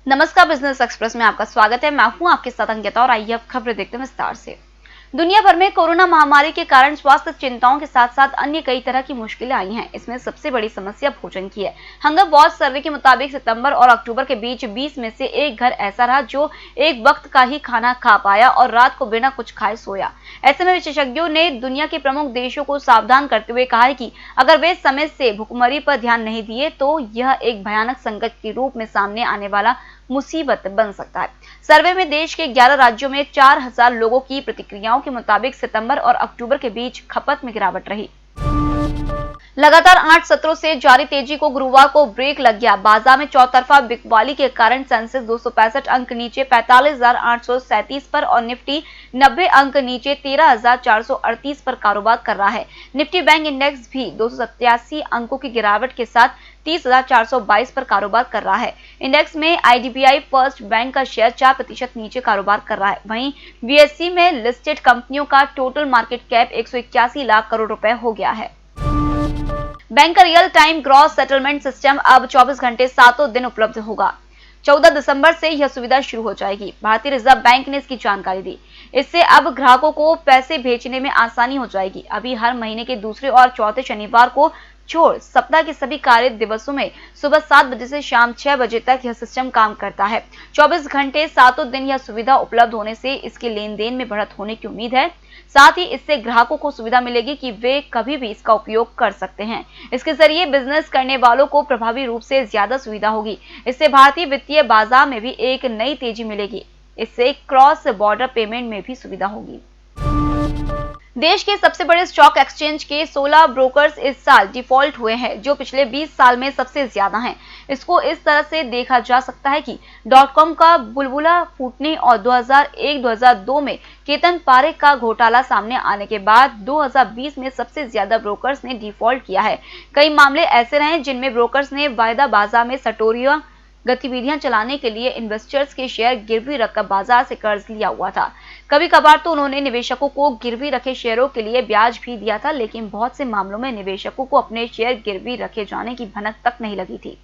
नमस्कार, business express में आपका स्वागत है। मैं हूं आपके साथ अंकिता और आइए अब खबरें देखते हैं विस्तार से। दुनिया भर में कोरोना महामारी के कारण स्वास्थ्य चिंताओं के साथ साथ अन्य कई तरह की मुश्किलें आई हैं। इसमें सबसे बड़ी समस्या भोजन की है। हंगर वॉच सर्वे के मुताबिक सितंबर और अक्टूबर के बीच 20 में से एक घर ऐसा रहा जो एक वक्त का ही खाना खा पाया और रात को बिना कुछ खाए सोया। ऐसे में विशेषज्ञों ने दुनिया के प्रमुख देशों को सावधान करते हुए कहा है कि अगर वे समय से भुखमरी पर ध्यान नहीं दिए तो यह एक भयानक संकट के रूप में सामने आने वाला मुसीबत बन सकता है। सर्वे में देश के 11 राज्यों में 4000 लोगों की प्रतिक्रियाओं के मुताबिक सितंबर और अक्टूबर के बीच खपत में गिरावट रही। लगातार 8 सत्रों से जारी तेजी को गुरुवार को ब्रेक लग गया। बाजार में चौतरफा बिकवाली के कारण सेंसेक्स 265 अंक नीचे 45,837 पर और निफ्टी 90 अंक नीचे 13,438 पर कारोबार कर रहा है। निफ्टी बैंक इंडेक्स भी 287 अंकों की गिरावट के साथ 30,422 पर कारोबार कर रहा है। इंडेक्स में आईडीबीआई फर्स्ट बैंक का शेयर 4% नीचे कारोबार कर रहा है। वहीं बीएसई में लिस्टेड कंपनियों का total market cap 181 lakh crore रुपए हो गया है। बैंक का real time gross settlement system अब 24 घंटे 7 दिन उपलब्ध होगा। 14 दिसंबर से यह सुविधा शुरू हो जाएगी। भारतीय रिजर्व बैंक ने इसकी जानकारी दी। इससे अब ग्राहकों को पैसे भेजने में आसानी हो जाएगी। अभी हर महीने के दूसरे और चौथे शनिवार को छोड़ सप्ताह के सभी कार्य दिवसों में सुबह 7 बजे से शाम 6 बजे तक यह सिस्टम काम करता है। 24 घंटे 7 दिन यह सुविधा उपलब्ध होने से इसके लेन देन में बढ़त होने की उम्मीद है। साथ ही इससे ग्राहकों को सुविधा मिलेगी कि वे कभी भी इसका उपयोग कर सकते हैं। इसके जरिए बिजनेस करने वालों को प्रभावी रूप से ज्यादा सुविधा होगी। इससे भारतीय वित्तीय बाजार में भी एक नई तेजी मिलेगी। इससे क्रॉस बॉर्डर पेमेंट में भी सुविधा होगी। देश के सबसे बड़े स्टॉक एक्सचेंज के 16 ब्रोकर्स इस साल डिफॉल्ट हुए हैं, जो पिछले 20 साल में सबसे ज्यादा हैं। इसको इस तरह से देखा जा सकता है कि .com का बुलबुला फूटने और 2001-2002 में केतन पारेख का घोटाला सामने आने के बाद 2020 में सबसे ज्यादा ब्रोकर्स ने डिफॉल्ट किया है। कई मामले ऐसे रहे जिनमें ब्रोकर्स ने वायदा बाजार में सटोरिया गतिविधियां चलाने के लिए इन्वेस्टर्स के शेयर गिरवी रखकर बाजार से कर्ज लिया हुआ था। कभी कभार तो उन्होंने निवेशकों को गिरवी रखे शेयरों के लिए ब्याज भी दिया था, लेकिन बहुत से मामलों में निवेशकों को अपने शेयर गिरवी रखे जाने की भनक तक नहीं लगी थी।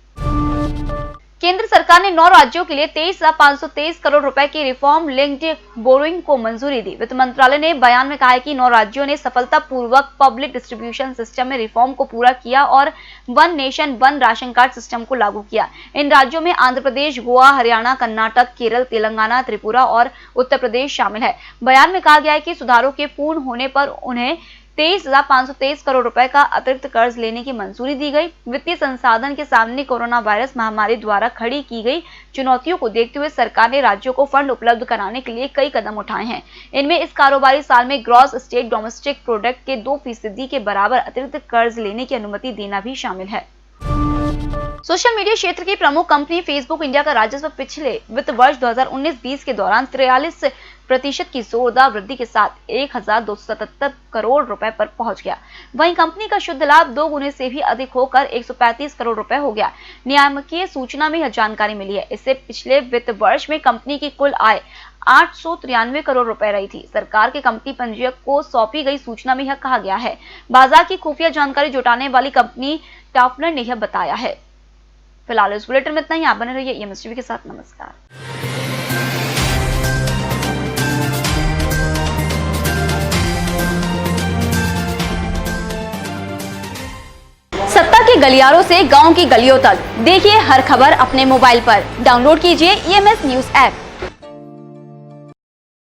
केंद्र सरकार ने 9 राज्यों के लिए 23,523 करोड़ रुपए की रिफॉर्म लिंक्ड बोरोइंग को मंजूरी दी। वित्त मंत्रालय ने बयान में कहा है कि 9 राज्यों ने सफलतापूर्वक पब्लिक डिस्ट्रीब्यूशन सिस्टम में रिफॉर्म को पूरा किया और one nation one ration card system को लागू किया। इन राज्यों में आंध्र प्रदेश, गोवा, हरियाणा, कर्नाटक, केरल, तेलंगाना, त्रिपुरा और उत्तर प्रदेश शामिल है। बयान में कहा गया है कि सुधारों के पूर्ण होने पर उन्हें 23,523 करोड़ रुपए का अतिरिक्त कर्ज लेने की मंजूरी दी गई। वित्तीय संसाधन के सामने कोरोना वायरस महामारी द्वारा खड़ी की गई चुनौतियों को देखते हुए सरकार ने राज्यों को फंड उपलब्ध कराने के लिए कई कदम उठाए हैं। इनमें इस कारोबारी साल में ग्रॉस स्टेट डोमेस्टिक प्रोडक्ट के 2% के बराबर अतिरिक्त कर्ज लेने की अनुमति देना भी शामिल है। सोशल मीडिया क्षेत्र की प्रमुख कंपनी फेसबुक इंडिया का राजस्व पिछले वित्त वर्ष 2019-20 के दौरान 43% की जोरदार वृद्धि के साथ 1,277 करोड़ रुपए पर पहुंच गया। वहीं कंपनी का शुद्ध लाभ 2 गुने से भी अधिक होकर 135 करोड़ रुपए हो गया। नियामकीय सूचना में यह जानकारी मिली है। इससे पिछले वित्त वर्ष में कंपनी की कुल आय 893 करोड़ रुपए रही थी। सरकार के कंपनी पंजीयक को सौंपी गई सूचना में यह कहा गया है। बाजार की खुफिया जानकारी जुटाने वाली कंपनी टाफनर ने यह बताया है। फिलहाल इस बुलेटिन में इतना ही। आप बने रहिए EMS टीवी के साथ। नमस्कार। सत्ता के गलियारों से गांव की गलियों तक देखिए हर खबर अपने मोबाइल पर। डाउनलोड कीजिए EMS न्यूज ऐप।